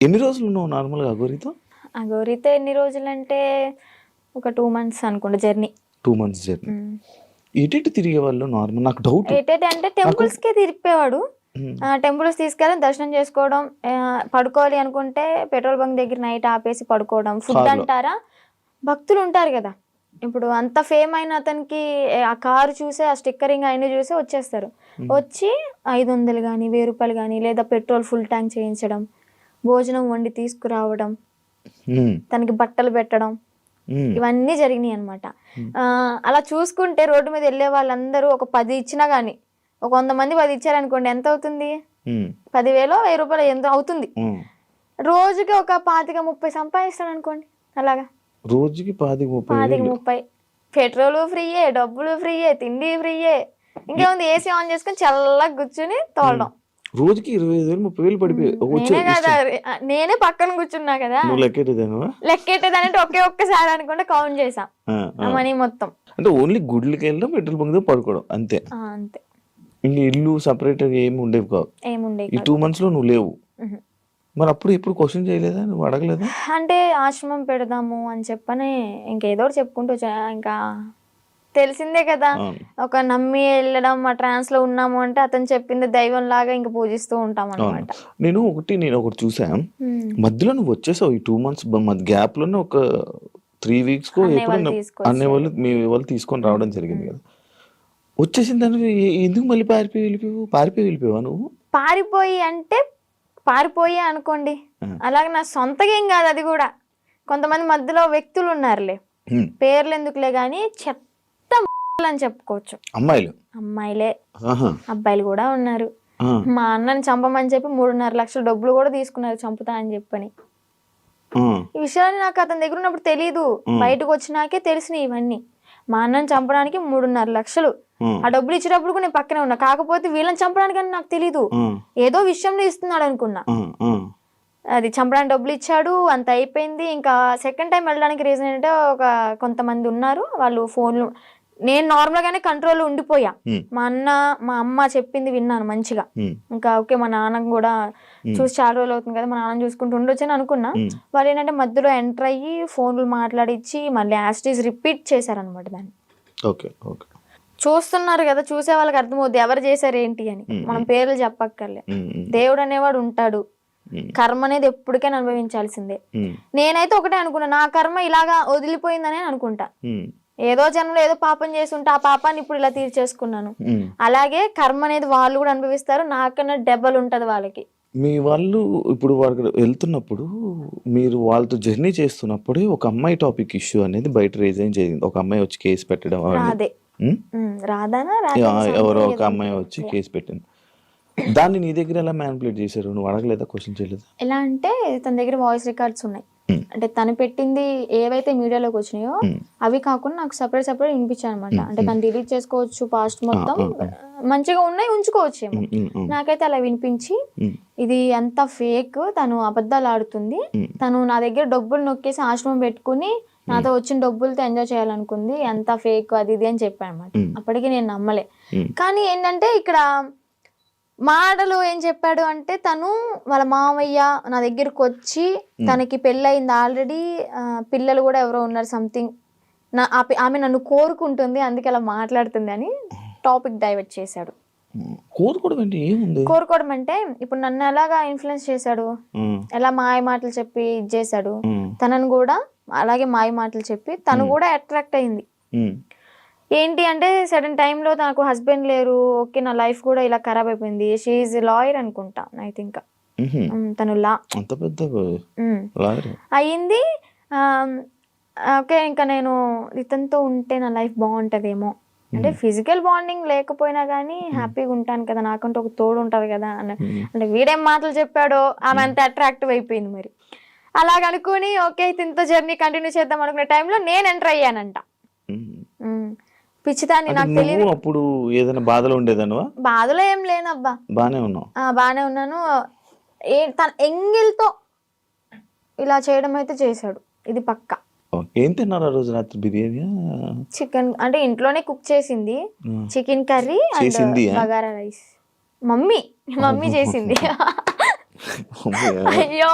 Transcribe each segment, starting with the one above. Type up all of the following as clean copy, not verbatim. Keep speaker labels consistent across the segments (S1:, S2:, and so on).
S1: ఎన్ని రోజులు ఉన్నావు నార్మల్గా అఘోరితో?
S2: అఘోరితో ఎన్ని రోజులంటే ఒక 2 months అనుకోండి జర్నీ.
S1: 2 months journey. ఎటు తిరిగేవాళ్ళు నార్మల్? నాకు డౌట్.
S2: ఎటైతే అంటే టెంపుల్స్కే తిరిగిపోయేవాడు. టెంపుల్స్ తీసుకెళ్ళి దర్శనం చేసుకోవడం, పడుకోవాలి అనుకుంటే పెట్రోల్ బంక్ దగ్గర నైట్ ఆపేసి పడుకోవడం. ఫుడ్ అంటారా, భక్తులు ఉంటారు కదా, ఇప్పుడు అంత ఫేమ్ అయిన అతనికి ఆ కారు చూసే, ఆ స్టిక్కరింగ్ అయినా చూసే వచ్చేస్తారు. వచ్చి 500 కానీ 1000 రూపాయలు కానీ, లేదా పెట్రోల్ ఫుల్ ట్యాంక్ చేయించడం, భోజనం వండి తీసుకురావడం, తనకి బట్టలు పెట్టడం, ఇవన్నీ జరిగినాయి అనమాట. అలా చూసుకుంటే రోడ్డు మీద వెళ్ళే వాళ్ళందరూ ఒక 10 ఇచ్చినా గానీ, ఒక 100 మంది 10 ఇచ్చారనుకోండి, ఎంత అవుతుంది? 10,000 1000 రూపాయలు ఎంత అవుతుంది? రోజుకి ఒక 25-30 సంపాదిస్తాడు అనుకోండి. అలాగా
S1: రోజుకి 25-30
S2: పెట్రోల్ ఫ్రీయే, డబ్బులు ఫ్రీయే, తిండి ఫ్రీయే. ఇంకేముంది, ఏసీ ఆన్ చేసుకుని చల్లగా కూర్చుని తోలడం.
S1: రోజుకి 25,000-30,000 పడిపోయి
S2: నేనే పక్కన కూర్చున్నా కదా. లెక్కెట్టేదానంటే ఒక్కసారి అనుకుంటే కౌంట్ చేసా మనీ మొత్తం.
S1: అంటే ఓన్లీ గుడ్లకి వెళ్ళడం, పెట్రోల్ బంక్ పడుకోవడం అంతే.
S2: అంతే.
S1: ఇంక ఇల్లు సపరేట్ ఏమి ఉండేవి కావు. ఈ 2 months లో నువ్వు లేవు. మరి అప్పుడు ఎప్పుడు క్వశ్చన్ చేయలేదా, నువ్వు అడగలేదా?
S2: అంటే ఆశ్రమం పెడదాము అని చెప్పని ఇంకేదో చెప్పుకుంటూ ఇంకా తెలిసిందే కదా, ఒక నమ్మి వెళ్ళడం, ఆ ట్రాన్స్ లో ఉన్నాము అంటే అతను చెప్పింది దైవం లాగా ఇంకా పూజిస్తూ ఉంటాం అన్నమాట.
S1: నేను ఒకటి చూసా, మధ్యలో నువ్వు వచ్చేసావు ఈ 2 months గ్యాప్ లోనే ఒక 3 weeks కో అనే వాళ్ళు మీ వాళ్ళు తీసుకొని రావడం జరిగింది కదా. వచ్చేసిన దాన్ని ఎందుకు మళ్ళీ పారిపోయి వెళ్ళిపోయావా నువ్వు?
S2: పారిపోయి అనుకోండి, అలాగే నా సొంతగా ఏం కాదు అది కూడా. కొంతమంది మధ్యలో వ్యక్తులు ఉన్నారులే, పేర్లు ఎందుకులే గాని, చెత్త అని చెప్పుకోవచ్చు. అమ్మాయిలే, అబ్బాయిలు కూడా ఉన్నారు. మా అన్నని చంపమని చెప్పి 3.5 లక్షల డబ్బులు కూడా తీసుకున్నారు, చంపుతా అని చెప్పని. ఈ విషయాన్ని నాకు అతని దగ్గర ఉన్నప్పుడు తెలీదు, బయటకు వచ్చినాకే తెలిసినాయి ఇవన్నీ. మా అన్నని చంపడానికి 3.5 లక్షలు, ఆ డబ్బులు ఇచ్చేటప్పుడు కూడా నేను పక్కనే ఉన్నా. కాకపోతే వీళ్ళని చంపడానికి అని నాకు తెలీదు, ఏదో విషయంలో ఇస్తున్నాడు అనుకున్నా. అది చంపడానికి డబ్బులు ఇచ్చాడు, అంత అయిపోయింది. ఇంకా సెకండ్ టైం వెళ్ళడానికి రీజన్ ఏంటంటే, కొంతమంది ఉన్నారు వాళ్ళు ఫోన్లు, నేను నార్మల్ గానే కంట్రోల్ ఉండిపోయా. మా అమ్మ చెప్పింది విన్నాను మంచిగా. ఇంకా ఓకే, మా నాన్నకు కూడా చూసి చాలా రోజులు అవుతుంది కదా, మా నాన్న చూసుకుంటూ ఉండొచ్చు అని అనుకున్నా. వాళ్ళు ఏంటంటే మధ్యలో ఎంటర్ అయ్యి ఫోన్లు మాట్లాడిచ్చి మళ్ళీ యాస్టీజ్ రిపీట్ చేశారనమాట దాన్ని. చూస్తున్నారు కదా, చూసే వాళ్ళకి అర్థమవుద్ది ఎవరు చేశారు ఏంటి అని. మనం పేర్లు చెప్పక్కర్లే. దేవుడు అనేవాడు ఉంటాడు, కర్మ అనేది ఎప్పటికైనా అనుభవించాల్సిందే. నేనైతే ఒకటే అనుకున్నా, నా కర్మ ఇలాగా వదిలిపోయిందనే అనుకుంటా. ఏదో జన్మలో ఏదో పాపం చేసి ఉంటే ఆ పాపాన్ని ఇప్పుడు ఇలా తీర్చేసుకున్నాను. అలాగే కర్మ అనేది వాళ్ళు కూడా అనుభవిస్తారు, నాకన్నా డెబ్బలు ఉంటది వాళ్ళకి.
S1: మీ వాళ్ళు ఇప్పుడు వాళ్ళకి వెళ్తున్నప్పుడు, మీరు వాళ్ళతో జర్నీ చేస్తున్నప్పుడే ఒక అమ్మాయి టాపిక్ ఇష్యూ అనేది బయట రేజ్ అయ్యి జరిగింది. ఒక అమ్మాయి వచ్చి కేసు పెట్టడం, ఎవరో ఒక అమ్మాయి వచ్చి కేసు పెట్టింది. దాన్ని నీ దగ్గర ఎలా మ్యానిపులేట్ చేశారు? నువ్వు అడగలేదా, క్వశ్చన్ చేయలేదా?
S2: ఎలా అంటే తన దగ్గర వాయిస్ రికార్డ్స్ ఉన్నాయి. అంటే తను పెట్టింది ఏవైతే మీడియాలోకి వచ్చినాయో అవి కాకుండా నాకు సపరేట్ వినిపించాయి అనమాట. అంటే తను డిలీట్ చేసుకోవచ్చు, పాస్ట్ మొత్తం మంచిగా ఉన్నాయి ఉంచుకోవచ్చేమో. నాకైతే అలా వినిపించి, ఇది అంతా ఫేక్, తను అబద్ధాలు ఆడుతుంది, తను నా దగ్గర డబ్బులు నొక్కేసి ఆశ్రమం పెట్టుకుని నాతో వచ్చిన డబ్బులతో ఎంజాయ్ చేయాలనుకుంది, ఎంత ఫేక్ అది ఇది అని చెప్పాను అనమాట. అప్పటికి నేను నమ్మలే. కానీ ఏంటంటే ఇక్కడ మాటలు ఏం చెప్పాడు అంటే, తను వాళ్ళ మామయ్య నా దగ్గరకు వచ్చి, తనకి పెళ్ళయింది ఆల్రెడీ, పిల్లలు కూడా ఎవరో ఉన్నారు సంథింగ్, ఆమె నన్ను కోరుకుంటుంది అందుకే అలా మాట్లాడుతుంది అని టాపిక్ డైవర్ట్ చేశాడు. కోరుకోవడం అంటే ఇప్పుడు నన్ను ఎలాగా ఇన్ఫ్లుయెన్స్ చేశాడు, ఎలా మాయ మాటలు చెప్పి ఇది చేశాడు, తనను కూడా అలాగే మాయ మాటలు చెప్పి తను కూడా అట్రాక్ట్ అయింది. ఏంటి అంటే సడన్ టైంలో నాకు హస్బెండ్ లేరు, ఓకే నా లైఫ్ కూడా ఇలా ఖరాబ్ అయిపోయింది. షీ ఈజ్ లాయర్ అనుకుంటా, ఐ థింక్. తను లా అయ్యింది. ఓకే, ఇంకా నేను ఇతనితో ఉంటే నా లైఫ్ బాగుంటదేమో, అంటే ఫిజికల్ బాండింగ్ లేకపోయినా కానీ హ్యాపీగా ఉంటాను కదా, నాకంటే ఒక తోడు ఉంటది కదా అంటే వీడేం మాటలు చెప్పాడో ఆమె అంత అట్రాక్టివ్ అయిపోయింది. మరి అలాగనుకుని ఓకే ఇతనితో జర్నీ కంటిన్యూ చేద్దాం అనుకునే టైంలో నేను ఎంటర్ అయ్యానంట. పిచ్చిదాన్ని, నాకు తెలియదు.
S1: అప్పుడు ఏదైనా బాధలో ఉండేదానివా?
S2: బాధలో ఏం లేనబ్బా, బానే ఉన్నాను. తన ఎంగిల్తో ఇలా చేయడం అయితే చేశాడు, ఇది పక్కా.
S1: ఏం తిన్నారు ఆ రోజు రాత్రి? బిర్యానీ,
S2: చికెన్, అంటే ఇంట్లోనే కుక్ చేసింది, chicken curry and bagara rice. Mummy చేసింది. అయ్యో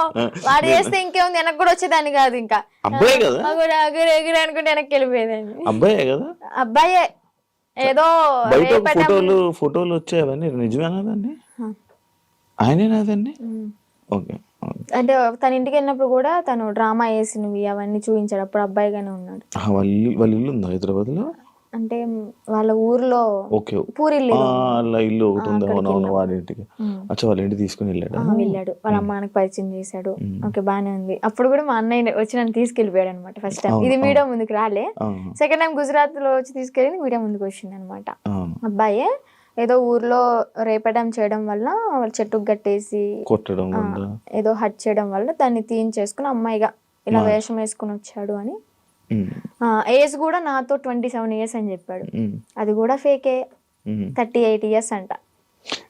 S2: వాడు చేస్తే ఇంకేముంది, వెనక్కి కూడా వచ్చేదాన్ని కాదు. ఇంకా
S1: అబ్బాయి కదా,
S2: ఎగురు అనుకుంటే వెనక్కి వెళ్ళిపోయేదాన్ని.
S1: అబ్బాయే కదా,
S2: అబ్బాయే. ఏదో
S1: బయట ఫోటోలు వచ్చాయవన్నీ నిజమేనాదండి? ఆయనేనాదండి? ఓకే.
S2: అంటే తన ఇంటికి వెళ్ళినప్పుడు కూడా తను డ్రామా వేసినవి అవన్నీ చూపించాడు. అప్పుడు అబ్బాయిగానే ఉన్నాడు.
S1: వాళ్ళ ఇల్లు ఉందా హైదరాబాద్ లో?
S2: అంటే వాళ్ళ ఊర్లో పూరిల్లు
S1: ఇల్లు ఒకటి ఉంది. అవునవును, వాళ్ళ ఇంటికి. అచ్చా, వాళ్ళ ఇంటికి తీసుకుని వెళ్ళాడు.
S2: వాళ్ళ అమ్మానికి పరిచయం చేశాడు. ఓకే, బానే ఉంది. అప్పుడు కూడా మా అన్నయ్య వచ్చి నన్ను తీసుకెళ్లిపోయాడు అనమాట. ఫస్ట్ టైం ఇది మీడియా ముందుకు రాలే. సెకండ్ టైం గుజరాత్ లో వచ్చి తీసుకెళ్ళి మీడియా ముందుకు వచ్చింది అనమాట. అబ్బాయే ఏదో ఊర్లో రేపడం చేయడం వల్ల చెట్టుకు గట్టేసి కొట్టడం, ఏదో హట్ చేయడం వల్ల దాన్ని తీయించేసుకుని అమ్మాయిగా ఇలా వేషం వేసుకుని వచ్చాడు అని. ఏజ్ కూడా నాతో 27 years అని చెప్పాడు. అది కూడా ఫేకే, 38 years అంట.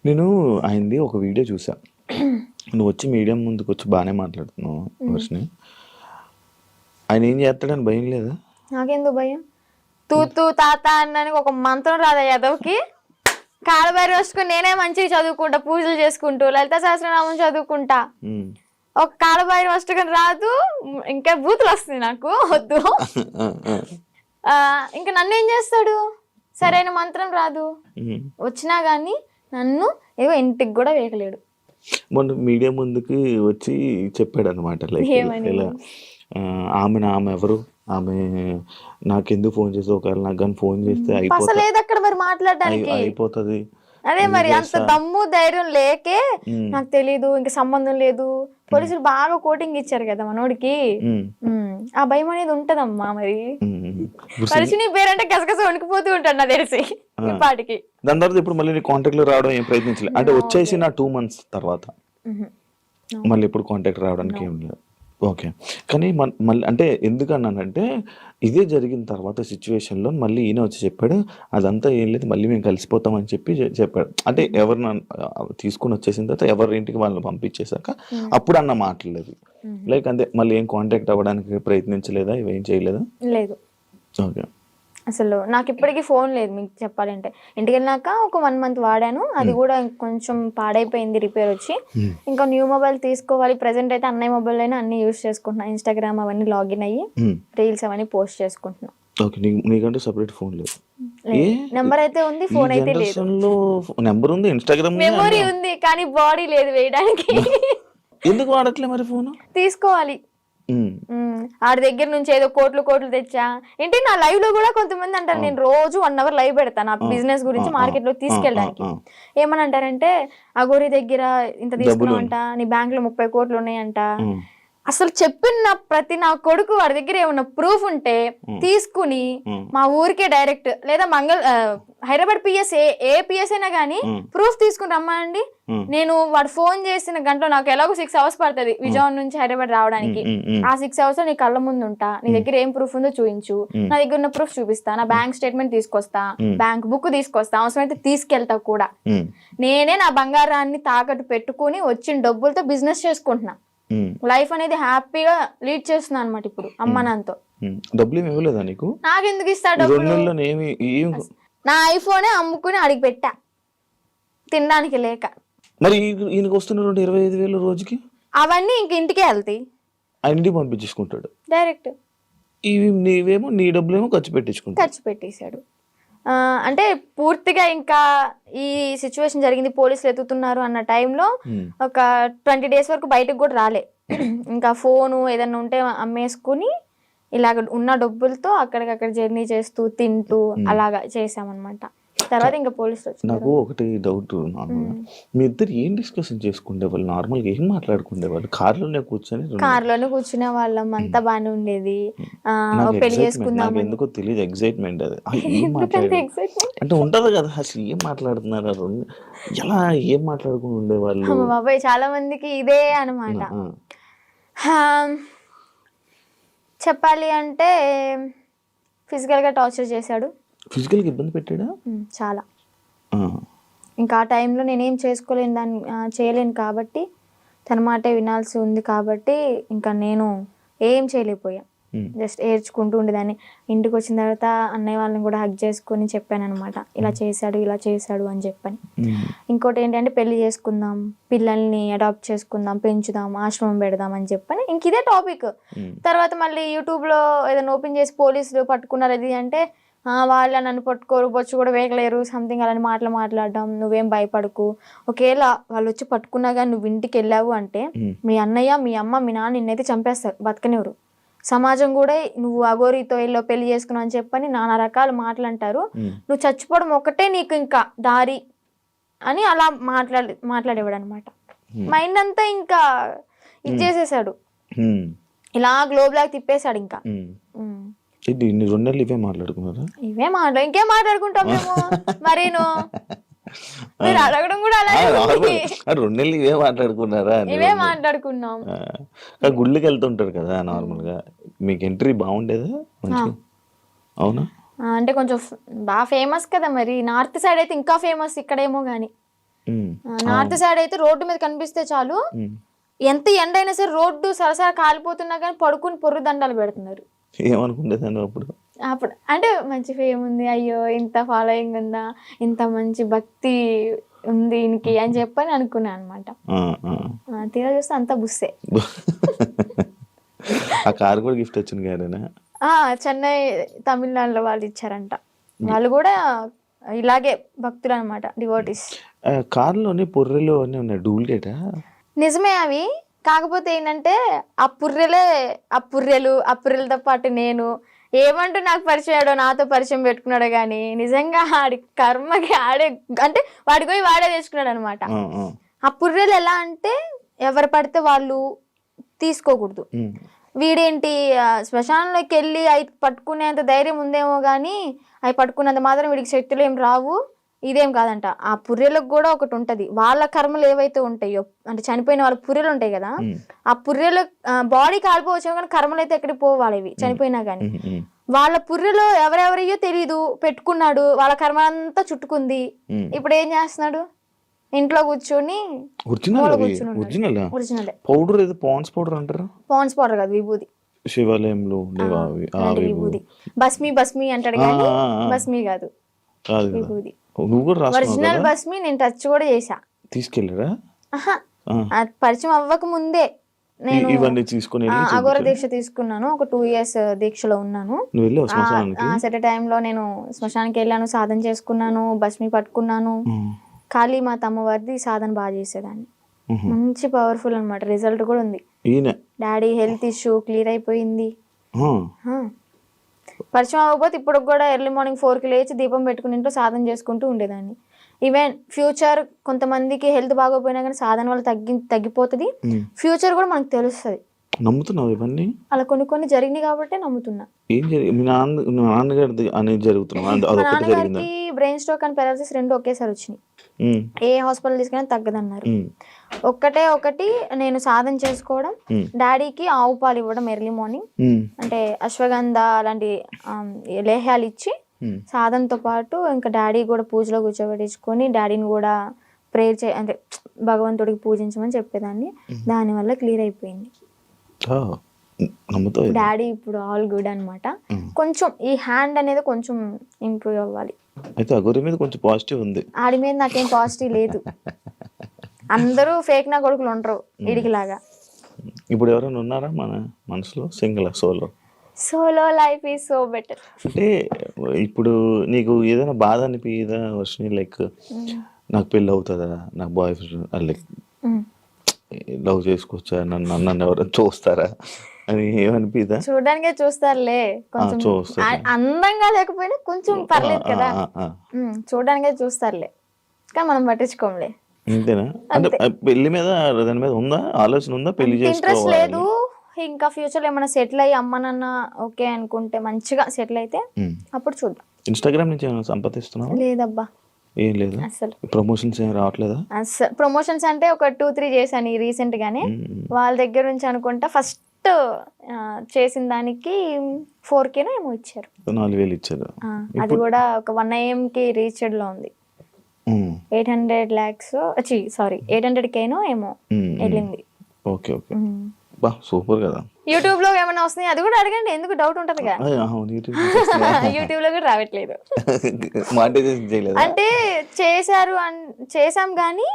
S1: నేను ఆయనది ఒక వీడియో చూసా. నువ్వు వచ్చి మీడియం ముందుకు వచ్చి బాగానే మాట్లాడుతున్నావు వర్షిని. ఆయన ఏం చేస్తాడని భయం లేదా?
S2: నాకెందుకు భయం? తూ తాత అన్నానికి ఒక మంత్రం రాదా యాదవ్కి? కాలబైరి వస్తుకుని నేనే మంచిగా చదువుకుంటా, పూజలు చేసుకుంటూ లలిత సహస్రనామం చదువుకుంటా. ఒక కాలబైరి వస్తుకుని రాదు, ఇంకా బూతులు వస్తుంది నాకు, వద్దు. ఇంకా నన్ను ఏం చేస్తాడు? సరైన మంత్రం రాదు, వచ్చినా గానీ నన్ను ఏవో ఇంటికి కూడా వేయలేడు.
S1: మొన్న మీడియా ముందుకి వచ్చి చెప్పాడు అనమాట, ఆమె ఎవరు, ఆమె నాకెందుకు ఫోన్ చేసి, ఒకవేళ నాకు కానీ ఫోన్ చేస్తే అయిపోతుంది.
S2: అదే మరి, అంత దమ్ము ధైర్యం లేకే నాకు తెలీదు, ఇంకా సంబంధం లేదు. పోలీసులు బాగా కోటింగ్ ఇచ్చారు కదా మనోడికి, ఆ భయం అనేది ఉంటదమ్మా. మరి పరిచయం పేరంటే గసగస వణికిపోతూ ఉంటాడు నాకు తెలిసి ఇప్పటికి.
S1: దాని తర్వాత ఇప్పుడు మళ్ళీ నీ కాంటాక్ట్ లో రావడం ఏం ప్రయత్నించలేదు అంటే? వచ్చేసి నా 2 months తర్వాత మళ్ళీ ఇప్పుడు కాంటాక్ట్ రావడానికి ఏం లేదు. ఓకే. కానీ మళ్ళీ అంటే ఎందుకన్నానంటే, ఇదే జరిగిన తర్వాత సిచ్యువేషన్లో మళ్ళీ ఈయన వచ్చి చెప్పాడు, అదంతా ఏం లేదు, మళ్ళీ మేము కలిసిపోతామని చెప్పాడు. అంటే ఎవరిన తీసుకుని వచ్చేసిన తర్వాత ఎవరి ఇంటికి వాళ్ళని పంపించేశాక అప్పుడు అన్న మాట్లాడలేదు. లైక్ అంతే, మళ్ళీ ఏం కాంటాక్ట్ అవ్వడానికి ప్రయత్నించలేదా, ఇవేం చేయలేదా?
S2: లేదు.
S1: ఓకే.
S2: అసలు నాకు ఇప్పటికీ ఫోన్ లేదు. మీకు చెప్పాలంటే ఇంటికి వెళ్ళినాక ఒక 1 month వాడాను, అది కూడా కొంచెం పాడైపోయింది, రిపేర్ వచ్చి. ఇంకా న్యూ మొబైల్ తీసుకోవాలి. ప్రెసెంట్ అయితే అన్నయ్య మొబైల్ అయినా అన్ని యూస్ చేసుకుంటున్నా. ఇన్స్టాగ్రామ్ అవన్నీ లాగిన్ అయ్యి రీల్స్ అవన్నీ పోస్ట్ చేసుకుంటున్నా.
S1: నీకంటే సెపరేట్ ఫోన్ లేదు?
S2: నెంబర్ అయితే ఉంది, ఫోన్ అయితే లేదు.
S1: నెంబర్ ఉంది, ఇన్స్టాగ్రామ్
S2: మెమొరీ ఉంది, కానీ బాడీ లేదు వేయడానికి.
S1: ఎందుకు వాడట్లే మరి ఫోన్?
S2: తీసుకోవాలి. ఆడి దగ్గర నుంచి ఏదో కోట్లు తెచ్చా. ఏంటి నా లైవ్ లో కూడా కొంతమంది అంటారు, నేను రోజు 1 hour లైవ్ పెడతాను నా బిజినెస్ గురించి మార్కెట్ లో తీసుకెళ్ళడానికి. ఏమని అంటారంటే, అగోరి దగ్గర ఇంత తీసుకున్నావంట, నీ బ్యాంక్ లో 30 కోట్లు ఉన్నాయంట. అసలు చెప్పిన ప్రతి నా కొడుకు వాడి దగ్గర ఏమన్నా ప్రూఫ్ ఉంటే తీసుకుని మా ఊరికే డైరెక్ట్, లేదా హైదరాబాద్ పిఎస్ ఏ పిఎస్ అయినా గానీ ప్రూఫ్ తీసుకుని రమ్మా అండి. నేను వాడు ఫోన్ చేసిన గంటలో నాకు ఎలాగో 6 hours పడుతుంది విజయవాడ నుంచి హైదరాబాద్ రావడానికి. ఆ 6 hours నీ కళ్ళ ముందు ఉంటా, నీ దగ్గర ఏం ప్రూఫ్ ఉందో చూపించు, నా దగ్గర ఉన్న ప్రూఫ్ చూపిస్తా, నా బ్యాంక్ స్టేట్మెంట్ తీసుకొస్తా, బ్యాంక్ బుక్ తీసుకొస్తా, అవసరమైతే తీసుకెళ్తా కూడా. నేనే నా బంగారాన్ని తాకట్టు పెట్టుకుని వచ్చిన డబ్బులతో బిజినెస్ చేసుకుంటున్నా. లైఫ్ అనేది హ్యాపీగా లీడ్ చేస్తున్నా అనమాట ఇప్పుడు అమ్మ నాన్నతో.
S1: డబ్బులు ఏమి ఇవ్వలేదా నీకు?
S2: నాకెందుకు ఇస్తా డబ్బులు? నా ఐఫోనే అమ్ముకుని అడిగి పెట్టా తినడానికి లేక.
S1: మరి ఈయనకి వస్తున్న 25,000 రోజుకి
S2: అవన్నీ ఇంక ఇంటికే వెళ్తాయి,
S1: ఇంటికి పంపించేసుకుంటాడు
S2: డైరెక్ట్.
S1: ఇవి నీవేమో నీ డబ్బులేమో ఖర్చు పెట్టేశాడు.
S2: అంటే పూర్తిగా ఇంకా ఈ సిచ్యువేషన్ జరిగింది, పోలీసులు ఎత్తుతున్నారు అన్న టైంలో ఒక 20 days వరకు బయటకు కూడా రాలే. ఇంకా ఫోను ఏదన్నా ఉంటే అమ్మేసుకుని ఇలాగ ఉన్న డబ్బులతో అక్కడికక్కడ జర్నీ చేస్తూ తింటూ అలాగా చేసామన్నమాట. తర్వాత ఇంకా పోలీసులు వచ్చారు.
S1: నాకు ఒకటి డౌట్, మీ ఇద్దరు ఏం డిస్కషన్ చేసుకునేవాళ్ళు? నార్మల్గా ఏం మాట్లాడుకునేవాళ్ళు? కార్లోనే
S2: కూర్చునే వాళ్ళం, అంతా బాగానే ఉండేది. పెళ్లి చేసుకుందాం
S1: ఎందుకో తెలియదు, ఎక్సైట్మెంట్ అది. అంటే ఉంటది కదా, అసలు ఏం మాట్లాడుతున్నారు, ఎలా ఏం మాట్లాడుకుని ఉండేవాళ్ళు?
S2: బాబాయ్ చాలా మందికి ఇదే అనమాట. చెప్పాలి అంటే ఫిజికల్గా టార్చర్ చేశాడు.
S1: ఫిజికల్గా ఇబ్బంది పెట్టాడా?
S2: చాలా. ఇంకా ఆ టైంలో నేనేం చేయలేను కాబట్టి, తన మాటే వినాల్సి ఉంది కాబట్టి ఇంకా నేను ఏం చేయలేకపోయా. జస్ట్ ఏడ్చుకుంటూ ఉండేదాన్ని. ఇంటికి వచ్చిన తర్వాత అన్నయ్య వాళ్ళని కూడా హగ్ చేసుకొని చెప్పాను అనమాట, ఇలా చేశాడు అని చెప్పని. ఇంకోటి ఏంటంటే పెళ్లి చేసుకుందాం, పిల్లల్ని అడాప్ట్ చేసుకుందాం, పెంచుదాం, ఆశ్రమం పెడదాం అని చెప్పని ఇంక ఇదే టాపిక్. తర్వాత మళ్ళీ యూట్యూబ్లో ఏదైనా ఓపెన్ చేసి పోలీసులు పట్టుకున్నారు అది అంటే వాళ్ళ నన్ను పట్టుకోరు, బొచ్చు కూడా వేయలేరు, సంథింగ్ అలాంటి మాట్లాడడం, నువ్వేం భయపడకు, ఒకవేళ వాళ్ళు వచ్చి పట్టుకున్నా కానీ నువ్వు ఇంటికి వెళ్ళావు అంటే మీ అన్నయ్య, మీ అమ్మ, మీ నాన్న నిన్నైతే చంపేస్తారు, బతకనివ్వరు. సమాజం కూడా నువ్వు అఘోరితో ఇల్లు పెళ్లి చేసుకున్నావు అని చెప్పని నానా రకాల మాటలు అంటారు, నువ్వు చచ్చిపోవడం ఒకటే నీకు ఇంకా దారి అని అలా మాట్లాడేవాడు అనమాట. మైండ్ అంతా ఇంకా ఇది చేసేసాడు, ఇలా గ్లోబ్ లాగా తిప్పేశాడు. ఇంకా
S1: ఇన్ని 2 నెలలు ఇవే మాట్లాడుకున్నారా?
S2: ఇంకేం మాట్లాడుకుంటాం మేము. మరేను మీరు అడగడం కూడా అలాగే
S1: 2 నెలలు ఇవే మాట్లాడుకున్నారా?
S2: ఇవే మాట్లాడుకున్నాం.
S1: గుళ్ళకి వెళ్తుంటారు కదా నార్మల్ గా, మీకు ఎంట్రీ బాగుండేదా? అవునా?
S2: అంటే కొంచెం బాగా ఫేమస్ కదా, మరి నార్త్ సైడ్ అయితే ఇంకా ఫేమస్, ఇక్కడేమో గానీ నార్త్ సైడ్ అయితే రోడ్డు మీద కనిపిస్తే చాలు, ఎంత ఎండ అయినా సరే రోడ్డు సరసర కాలిపోతున్నా కానీ పడుకుని పొర్రు దండాలు పెడుతున్నారు.
S1: ఏమనుకుంటేదాన్ని అప్పుడు
S2: అంటే మంచి ఫేమ్ ఉంది, అయ్యో ఇంత ఫాలోయింగ్ ఉందా, ఇంత మంచి భక్తి ఉంది ఈయనకి అని చెప్పని అనుకున్నాను అనమాట. తీరా చూస్తే అంతా బుస్సే.
S1: ఆ కార్ కూడా గిఫ్ట్ వచ్చింది గారేనా?
S2: చెన్నై తమిళనాడులో వాళ్ళు ఇచ్చారంట. వాళ్ళు కూడా ఇలాగే భక్తులు అనమాట, డివోటీస్.
S1: కార్లోని పొర్రెలు అన్నీ ఉన్నాయి, డూప్లికేటా?
S2: నిజమే అవి. కాకపోతే ఏంటంటే ఆ పుర్రెలతో పాటు నేను ఏమంటూ నాకు పరిచయం, నాతో పరిచయం పెట్టుకున్నాడు కానీ నిజంగా ఆడి కర్మకి ఆడే అంటే వాడికి పోయి వాడే తెచ్చుకున్నాడు అనమాట. ఆ పుర్రెలు ఎలా అంటే ఎవరు పడితే వాళ్ళు తీసుకోకూడదు. వీడేంటి శ్మశానంలోకి వెళ్ళి అవి పట్టుకునేంత ధైర్యం ఉందేమో కానీ అవి పట్టుకున్నంత మాత్రం వీడికి శక్తులు ఏం రావు, ఇదేం కాదంట. ఆ పుర్రెలకు కూడా ఒకటి ఉంటది, వాళ్ళ కర్మలు ఏవైతే ఉంటాయో అంటే చనిపోయిన వాళ్ళ పుర్రెలు ఉంటాయి కదా, ఆ పుర్రెలు బాడీ కాలిపోవచ్చు కానీ కర్మలు అయితే ఎక్కడికి పోవాలి ఇవి చనిపోయినా కానీ. వాళ్ళ పుర్రెలో ఎవరెవరయ్యో తెలీదు పెట్టుకున్నాడు, వాళ్ళ కర్మ అంతా చుట్టుకుంది. ఇప్పుడు ఏం చేస్తున్నాడు, ఇంట్లో కూర్చొని
S1: పాండ్స్
S2: పౌడర్ కాదు, విభూది.
S1: శివాలయంలో
S2: విభూది భస్మి అంటాడు కానీ భస్మి కాదు, విభూది. ఒరిజినల్ భస్మి నేను టచ్ కూడా చేసా.
S1: తీసుకెళ్ళరా?
S2: పరిచయం అవ్వక ముందే నేను అఘోర దీక్ష తీసుకున్నాను. ఒక 2 years దీక్షలో ఉన్నాను. సెట్ టైంలో నేను శ్మశానానికి వెళ్ళాను, సాధన చేసుకున్నాను, భస్మి పట్టుకున్నాను. కాళీమాత అమ్మవారిది సాధన బాగా చేసేదాన్ని, మంచి పవర్ఫుల్ అనమాట. రిజల్ట్ కూడా ఉంది. డాడీ హెల్త్ ఇష్యూ క్లియర్ అయిపోయింది. పరిచయం అవ్వకపోతే ఇప్పుడు కూడా ఎర్లీ మార్నింగ్ 4కి లేచి దీపం పెట్టుకుని ఇంట్లో సాధన చేసుకుంటూ ఉండేదాన్ని. ఈవెన్ ఫ్యూచర్ కొంతమందికి హెల్త్ బాగోపోయినా కానీ సాధన వల్ల తగ్గిపోతుంది, ఫ్యూచర్ కూడా మనకు తెలుస్తుంది.
S1: నమ్ముతున్నావు ఇవన్నీ?
S2: అలా కొన్ని జరిగినాయి కాబట్టి నమ్ముతున్నా.
S1: ఏం జరిగింది? మీ నాన్నగారిది అనేది
S2: నాన్నగారికి బ్రెయిన్ స్ట్రోక్ అండ్ పారాలసిస్ 2 ఒకేసారి వచ్చినాయి. ఏ హాస్పిటల్ తీసుకున్నా తగ్గదన్నారు. ఒకటి నేను సాధన చేసుకోవడం, డాడీకి ఆవు పాలు ఇవ్వడం ఎర్లీ మార్నింగ్, అంటే అశ్వగంధ అలాంటి లేహ్యాలు ఇచ్చి సాధనతో పాటు ఇంకా డాడీ కూడా పూజలో కూర్చోబెట్టించుకొని డాడీని కూడా ప్రేయర్ అంటే భగవంతుడికి పూజించమని చెప్పేదాన్ని. దానివల్ల క్లియర్ అయిపోయింది. డాడీ ఇప్పుడు ఆల్ గుడ్ అనమాట. కొంచెం ఈ హ్యాండ్ అనేది కొంచెం ఇంప్రూవ్ అవ్వాలి.
S1: అయితే అఘోరి మీద కొంచెం పాజిటివ్ ఉంది,
S2: ఆడి మీద నాకేం పాజిటివ్ లేదు. అందరూ ఫేక్ నా కొడుకులు ఉండరు వీడికి లాగా.
S1: ఇప్పుడు ఎవరైనా ఉన్నారా మన మనసులో? Single
S2: solo life is so better.
S1: అంటే ఇప్పుడు నీకు ఏదైనా బాధ అనిపించదా వర్షిని, లైక్ నాకు పెళ్ళి అవుతుందా, నాకు బాయ్ ఫ్రెండ్ లైక్ లవ్ చేసుకోవచ్చా, నన్ను ఎవరైనా చూస్తారా అని ఏమనిపిదా?
S2: చూడడానికే చూస్తారులే, కొంచెం అందంగా లేకపోయినా కొంచెం పర్లేదు కదా, చూడడానికే చూస్తారులే కానీ మనం పట్టించుకోంలే.
S1: అంతేనా? అంటే పెళ్లి మీద దాని మీద ఉందా ఆలోచన, ఉందా పెళ్లి
S2: ఇంట్రెస్ట్ లేదు. ఇంకా ఫ్యూచర్ లో ఏమైనా సెటిల్ అయ్యి అమ్మ నాన్న ఓకే అనుకుంటే మంచిగా సెటిల్ అయితే అప్పుడు చూద్దాం.
S1: ఇన్స్టాగ్రామ్ నుంచి ఏమైనా సంపాదిస్తున్నావా?
S2: లేదబ్బా,
S1: ఏం లేదు.
S2: అసలు
S1: ప్రమోషన్స్ ఏం రావట్లేదా?
S2: అసలు ప్రమోషన్స్ అంటే ఒక 2-3 చేశాను రీసెంట్ గానే. వాళ్ళ దగ్గర నుంచి అనుకుంటా ఫస్ట్ చేసిన దానికి 4K ఏమో ఇచ్చారు,
S1: 4,000 ఇచ్చారు.
S2: అది కూడా ఒక 1 AM రీచ్డ్ లో ఉంది. 800 lakhs 800K ఏమో వెళ్ళింది.
S1: ఓకే ఓకే, బా సూపర్ కదా.
S2: యూట్యూబ్ లో ఏమైనా వస్తున్నాయి అది కూడా అడగండి, ఎందుకు డౌట్ ఉంటదిగా. యూట్యూబ్ లో కూడా రావట్లేదు.
S1: మానిటైజేషన్ చేయలేదు
S2: అంటే చేసాం కానీ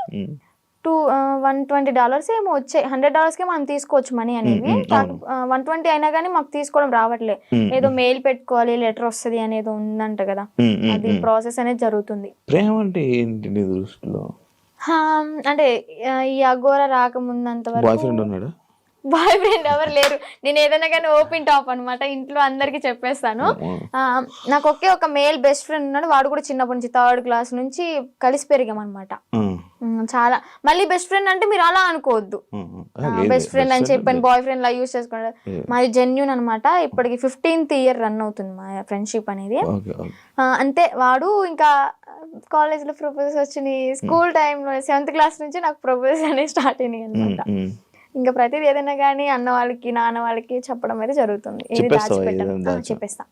S2: $120 ఏమో వచ్చాయి. $100 మనం తీసుకోవచ్చు మనీ అనేవి. 120 అయినా కానీ మాకు తీసుకోవడం రావట్లే. ఏదో మెయిల్ పెట్టుకోవాలి, లెటర్ వస్తుంది అనేది ఉందంట కదా, అది ప్రాసెస్ అనేది జరుగుతుంది.
S1: ప్రేమ అంటే ఏంటి నీ దృష్టిలో?
S2: అంటే ఈ అఘోరా రాకముందంత వరకు
S1: బాయ్ ఫ్రెండ్ ఉన్నాడా?
S2: బాయ్ ఫ్రెండ్ ఎవరు లేరు. నేను ఏదైనా కానీ ఓపెన్ టాప్ అనమాట, ఇంట్లో అందరికి చెప్పేస్తాను. నాకు ఒకే ఒక మేల్ బెస్ట్ ఫ్రెండ్ ఉన్నాడు, వాడు కూడా చిన్నప్పటి నుంచి 3rd క్లాస్ నుంచి కలిసి పెరిగాం అనమాట. చాలా మళ్ళీ బెస్ట్ ఫ్రెండ్ అంటే మీరు అలా అనుకోవద్దు, బెస్ట్ ఫ్రెండ్ అని చెప్పాను బాయ్ ఫ్రెండ్ లా యూజ్ చేసుకున్నాడు. మాది జెన్యూన్ అనమాట. ఇప్పటికి 15th ఇయర్ రన్ అవుతుంది మా ఫ్రెండ్షిప్ అనేది. అంతే, వాడు ఇంకా కాలేజ్ లో ప్రపోజ్ వచ్చినాయి, స్కూల్ టైంలో 7th క్లాస్ నుంచి నాకు ప్రపోజ్ అనేది స్టార్ట్ అయినాయి అనమాట. ఇంకా ప్రతిదీ ఏదైనా కానీ అన్న వాళ్ళకి నాన్న వాళ్ళకి చెప్పడం అయితే జరుగుతుంది. చెప్పేస్తా.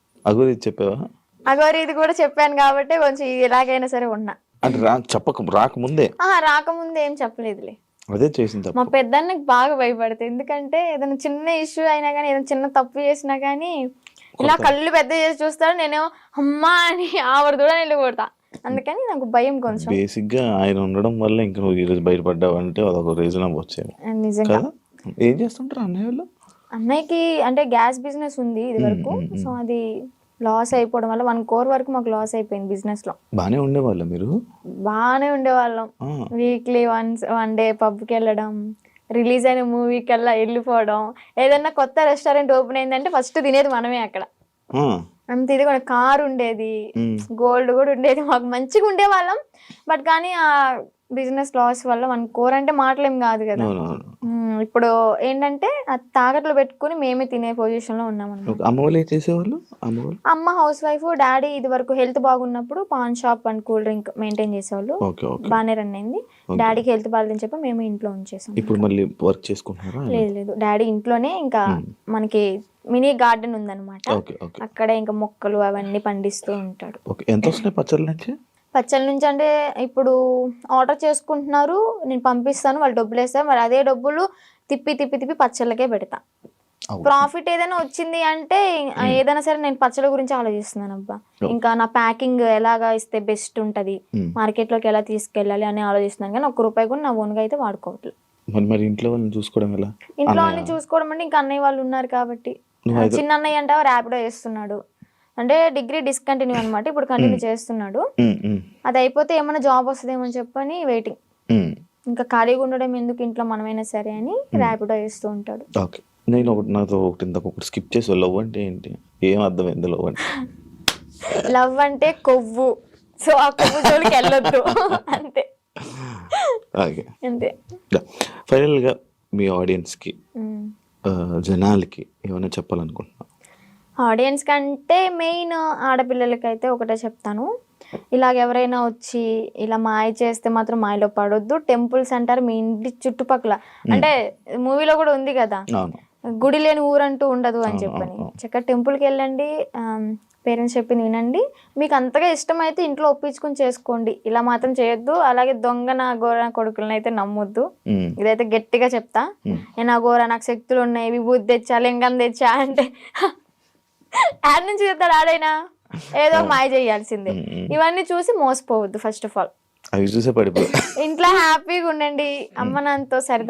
S2: అగోరి ఇది కూడా చెప్పాను కాబట్టి కొంచెం ఎలాగైనా సరే ఉన్నా. రాకముందే ఏం చెప్పలేదులే.
S1: అదే చేసింది.
S2: మా పెద్దన్నకి బాగా భయపడతాయి, ఎందుకంటే ఏదైనా చిన్న ఇష్యూ అయినా కానీ ఏదైనా చిన్న తప్పు చేసినా కానీ ఇలా కళ్ళు పెద్ద చేసి చూస్తాడు, నేనేమో అమ్మా అని ఆవిడ కూడా వెళ్ళిపోతా. అందుకని నాకు భయం కొంచెం.
S1: బేసిక్ గా ఆయన ఉండడం వల్ల ఇంకా నువ్వు ఈరోజు బయటపడ్డావు అంటే అదొక రీజన్ వచ్చేది.
S2: నిజంగా.
S1: ఏం చేస్తుంటారు అన్నయ్య వాళ్ళు?
S2: అన్నయ్యకి అంటే గ్యాస్ బిజినెస్ ఉంది ఇది వరకు. సో అది లాస్ అయిపోవడం వల్ల 1 crore వరకు మాకు లాస్ అయిపోయింది బిజినెస్ లో.
S1: బానే ఉండేవాళ్ళం మీరు?
S2: బానే ఉండేవాళ్ళం. వీక్లీ వన్ డే పబ్కి వెళ్ళడం, రిలీజ్ అయిన మూవీకి వెళ్ళిపోవడం, ఏదన్నా కొత్త రెస్టారెంట్ ఓపెన్ అయిందంటే ఫస్ట్ తినేది మనమే అక్కడ. అంత ఇది కూడా కార్ ఉండేది, గోల్డ్ కూడా ఉండేది, మాకు మంచిగా ఉండేవాళ్ళం. బట్ కానీ ఆ బిజినెస్ లాస్ వల్ల 1 crore అంటే మాటలేం కాదు కదా. ఇప్పుడు ఏంటంటే తాకట్లు పెట్టుకుని మేమే తినే పొజిషన్ లో ఉన్నాం అన్నమాట. అమ్మ హౌస్ వైఫ్, డాడీ ఇది వరకు హెల్త్ బాగున్నప్పుడు pan shop and cool drink maintain చేసేవాళ్ళు, బాగానే రన్ అయింది. డాడీకి హెల్త్ బాగాలేదని చెప్పి మేము ఇంట్లో ఉంచేసాం.
S1: ఇప్పుడు మళ్ళీ వర్క్ చేసుకుంటున్నారా?
S2: లేదు, డాడీ ఇంట్లోనే ఇంకా మనకి మినీ గార్డెన్ ఉందన్నమాట, అక్కడే ఇంకా మొక్కలు అవన్నీ పండిస్తూ ఉంటాడు. పచ్చళ్ళ నుంచి అంటే ఇప్పుడు ఆర్డర్ చేసుకుంటున్నారు, నేను పంపిస్తాను, వాళ్ళు డబ్బులు వేస్తారు, మరి అదే డబ్బులు తిప్పి పచ్చళ్ళకే పెడతా. ప్రాఫిట్ ఏదైనా వచ్చింది అంటే ఏదైనా సరే నేను పచ్చళ్ళ గురించి ఆలోచిస్తున్నాను. అబ్బా ఇంకా నా ప్యాకింగ్ ఎలాగా ఇస్తే బెస్ట్ ఉంటది, మార్కెట్ లోకి ఎలా తీసుకెళ్ళాలి అని ఆలోచిస్తున్నాను. కానీ ₹1 కూడా నా ఓన్గా అయితే వాడుకోవట్లేదు.
S1: ఇంట్లో వాళ్ళని చూసుకోవడం ఎలా?
S2: ఇంట్లో వాళ్ళని చూసుకోవడం అంటే ఇంకా అన్నయ్య వాళ్ళు ఉన్నారు కాబట్టి. చిన్న అన్నయ్య అంటే ర్యాపిడో చేస్తున్నాడు, అంటే డిగ్రీ డిస్కంటిన్యూ అనమాట, ఇప్పుడు కంటిన్యూ చేస్తున్నాడు. అది అయిపోతే ఏమైనా జాబ్ వస్తుందేమో అని చెప్పని వెయిటింగ్. ఇంకా ఖాళీగా ఉండడం ఎందుకు ఇంట్లో, మనమైనా సరే అని ర్యాపిడో చేస్తూ ఉంటాడు.
S1: నేను నాతో ఒకటి స్కిప్ చేసి లవ్ అంటే ఏంటి, ఏం అర్థమైంది లవ్ అంటే?
S2: లవ్ అంటే కొవ్వు, సో ఆ కొవ్వు జోలికి వెళ్ళొద్దు అంతే. అంతే.
S1: ఫైనల్ గా మీ ఆడియన్స్ కి, జనాలకి ఏమైనా చెప్పాలనుకుంటున్నా?
S2: ఆడియన్స్ కంటే మెయిన్ ఆడపిల్లలకైతే ఒకటే చెప్తాను, ఇలాగ ఎవరైనా వచ్చి ఇలా మాయ చేస్తే మాత్రం మాయలో పడొద్దు. టెంపుల్స్ అంటారు మీ ఇంటి చుట్టుపక్కల, అంటే మూవీలో కూడా ఉంది కదా, గుడి లేని ఊరంటూ ఉండదు అని చెప్పని. చక్కగా టెంపుల్కి వెళ్ళండి, పేరెంట్స్ చెప్పింది వినండి, మీకు అంతగా ఇష్టమైతే ఇంట్లో ఒప్పించుకుని చేసుకోండి, ఇలా మాత్రం చేయొద్దు. అలాగే దొంగ నా గోర కొడుకులను అయితే నమ్మొద్దు, ఇదైతే గట్టిగా చెప్తా. నేను ఆ గోర నాకు శక్తులు ఉన్నాయి, విభూతి తెచ్చా, లింగం తెచ్చా అంటే యాడ్ నుంచి చెప్తాడు ఆడైనా, ఏదో మాయ చేయాల్సిందే. ఇవన్నీ చూసి మోసపోవద్దు. ఫస్ట్ ఆఫ్ ఆల్ ఇంట్లో హ్యాపీగా ఉండండి, అమ్మ నాన్నతో సరి